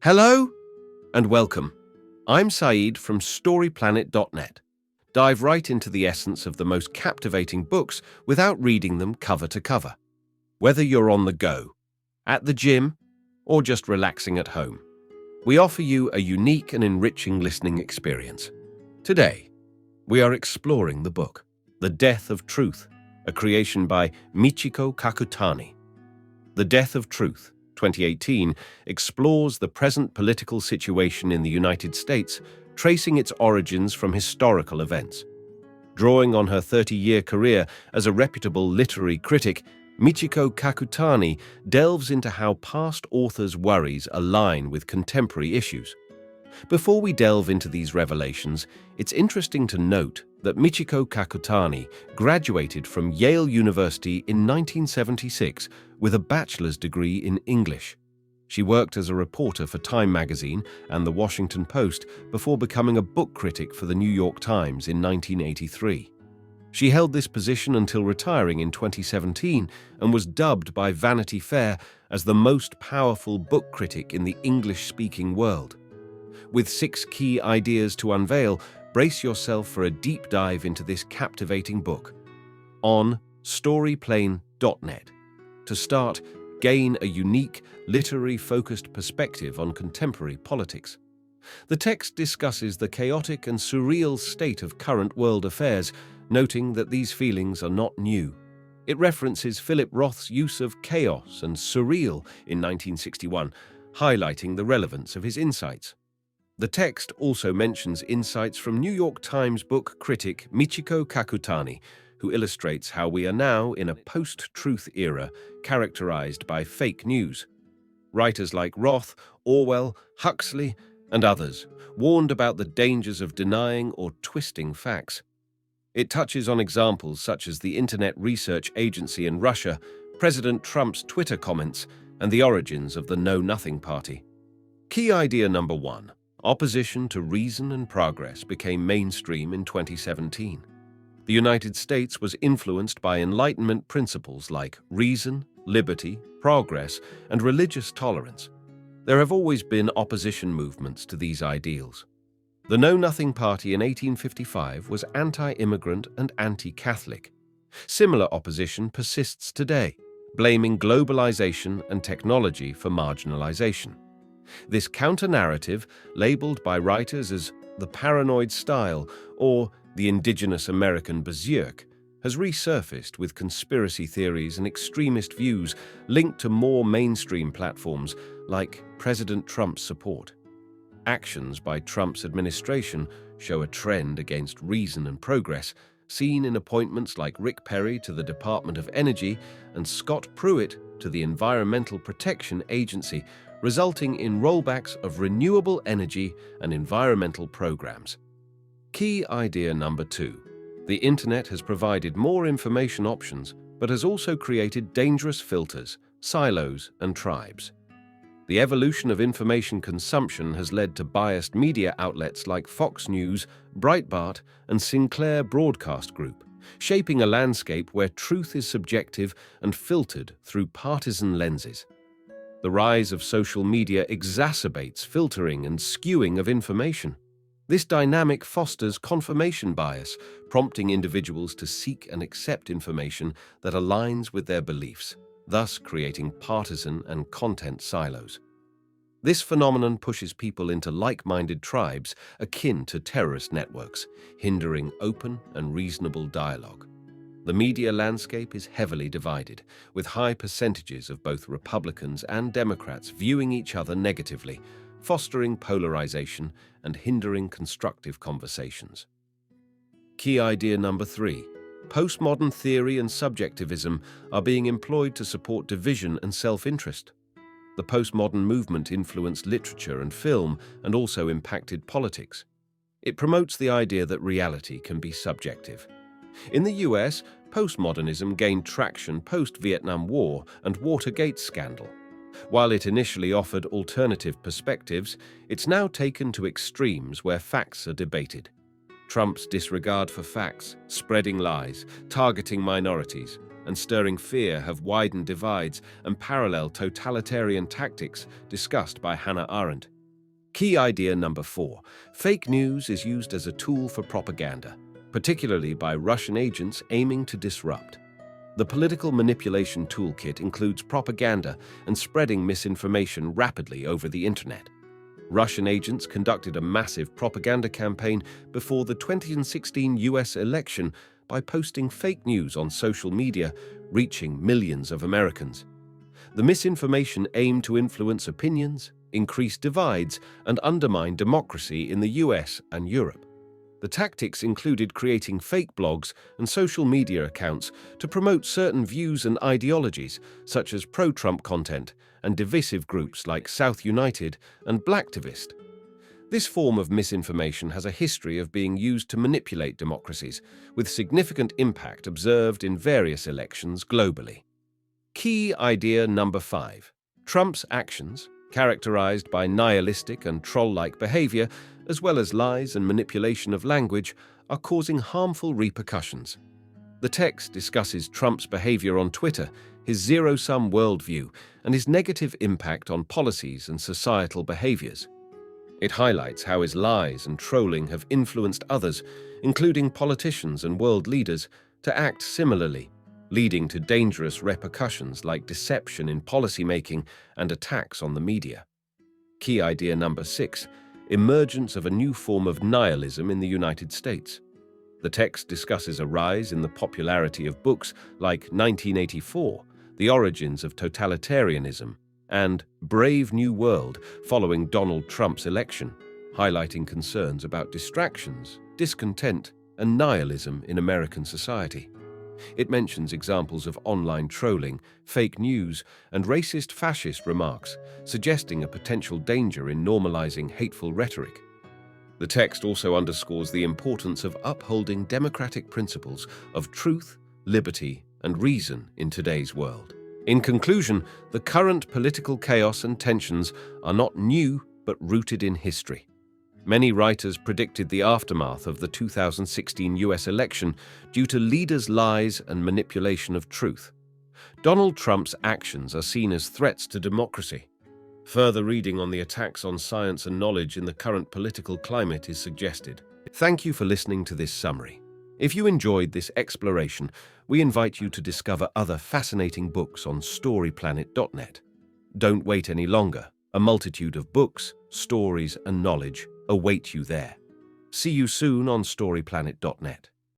Hello and welcome. I'm Saeed from StoryPlanet.net. Dive right into the essence of the most captivating books without reading them cover to cover. Whether you're on the go, at the gym, or just relaxing at home, we offer you a unique and enriching listening experience. Today, we are exploring the book, The Death of Truth, a creation by Michiko Kakutani. The Death of Truth, 2018, explores the present political situation in the United States, tracing its origins from historical events. Drawing on her 30-year career as a reputable literary critic, Michiko Kakutani delves into how past authors' worries align with contemporary issues. Before we delve into these revelations, it's interesting to note that Michiko Kakutani graduated from Yale University in 1976 with a bachelor's degree in English. She worked as a reporter for Time magazine and The Washington Post before becoming a book critic for the New York Times in 1983. She held this position until retiring in 2017 and was dubbed by Vanity Fair as the most powerful book critic in the English-speaking world. With 6 key ideas to unveil, brace yourself for a deep dive into this captivating book on StoryPlanet.net. To start, gain a unique, literary-focused perspective on contemporary politics. The text discusses the chaotic and surreal state of current world affairs, noting that these feelings are not new. It references Philip Roth's use of chaos and surreal in 1961, highlighting the relevance of his insights. The text also mentions insights from New York Times book critic Michiko Kakutani, who illustrates how we are now in a post-truth era characterized by fake news. Writers like Roth, Orwell, Huxley, and others warned about the dangers of denying or twisting facts. It touches on examples such as the Internet Research Agency in Russia, President Trump's Twitter comments, and the origins of the Know Nothing Party. Key idea number 1. Opposition to reason and progress became mainstream in 2017. The United States was influenced by Enlightenment principles like reason, liberty, progress, and religious tolerance. There have always been opposition movements to these ideals. The Know Nothing Party in 1855 was anti-immigrant and anti-Catholic. Similar opposition persists today, blaming globalization and technology for marginalization. This counter-narrative, labeled by writers as the paranoid style or the indigenous American berserk, has resurfaced with conspiracy theories and extremist views linked to more mainstream platforms like President Trump's support. Actions by Trump's administration show a trend against reason and progress, seen in appointments like Rick Perry to the Department of Energy and Scott Pruitt to the Environmental Protection Agency, resulting in rollbacks of renewable energy and environmental programs. Key idea number 2. The Internet has provided more information options, but has also created dangerous filters, silos, and tribes. The evolution of information consumption has led to biased media outlets like Fox News, Breitbart, and Sinclair Broadcast Group, shaping a landscape where truth is subjective and filtered through partisan lenses. The rise of social media exacerbates filtering and skewing of information. This dynamic fosters confirmation bias, prompting individuals to seek and accept information that aligns with their beliefs, thus creating partisan and content silos. This phenomenon pushes people into like-minded tribes akin to terrorist networks, hindering open and reasonable dialogue. The media landscape is heavily divided, with high percentages of both Republicans and Democrats viewing each other negatively, fostering polarization and hindering constructive conversations. Key idea number 3. Postmodern theory and subjectivism are being employed to support division and self-interest. The postmodern movement influenced literature and film and also impacted politics. It promotes the idea that reality can be subjective. In the US, postmodernism gained traction post-Vietnam War and Watergate scandal. While it initially offered alternative perspectives, it's now taken to extremes where facts are debated. Trump's disregard for facts, spreading lies, targeting minorities, and stirring fear have widened divides and parallel totalitarian tactics discussed by Hannah Arendt. Key idea number 4. Fake news is used as a tool for propaganda, particularly by Russian agents aiming to disrupt. The political manipulation toolkit includes propaganda and spreading misinformation rapidly over the internet. Russian agents conducted a massive propaganda campaign before the 2016 US election by posting fake news on social media, reaching millions of Americans. The misinformation aimed to influence opinions, increase divides, and undermine democracy in the US and Europe. The tactics included creating fake blogs and social media accounts to promote certain views and ideologies, such as pro-Trump content and divisive groups like South United and Blacktivist. This form of misinformation has a history of being used to manipulate democracies, with significant impact observed in various elections globally. Key idea number 5. Trump's actions, characterized by nihilistic and troll-like behavior, as well as lies and manipulation of language, are causing harmful repercussions. The text discusses Trump's behavior on Twitter, his zero-sum worldview, and his negative impact on policies and societal behaviors. It highlights how his lies and trolling have influenced others, including politicians and world leaders, to act similarly, leading to dangerous repercussions like deception in policymaking and attacks on the media. Key idea number 6. Emergence of a new form of nihilism in the United States. The text discusses a rise in the popularity of books like 1984, The Origins of Totalitarianism, and Brave New World following Donald Trump's election, highlighting concerns about distractions, discontent, and nihilism in American society. It mentions examples of online trolling, fake news, and racist fascist remarks, suggesting a potential danger in normalizing hateful rhetoric. The text also underscores the importance of upholding democratic principles of truth, liberty, and reason in today's world. In conclusion, the current political chaos and tensions are not new but rooted in history. Many writers predicted the aftermath of the 2016 US election due to leaders' lies and manipulation of truth. Donald Trump's actions are seen as threats to democracy. Further reading on the attacks on science and knowledge in the current political climate is suggested. Thank you for listening to this summary. If you enjoyed this exploration, we invite you to discover other fascinating books on storyplanet.net. Don't wait any longer. A multitude of books, stories, and knowledge await you there. See you soon on storyplanet.net.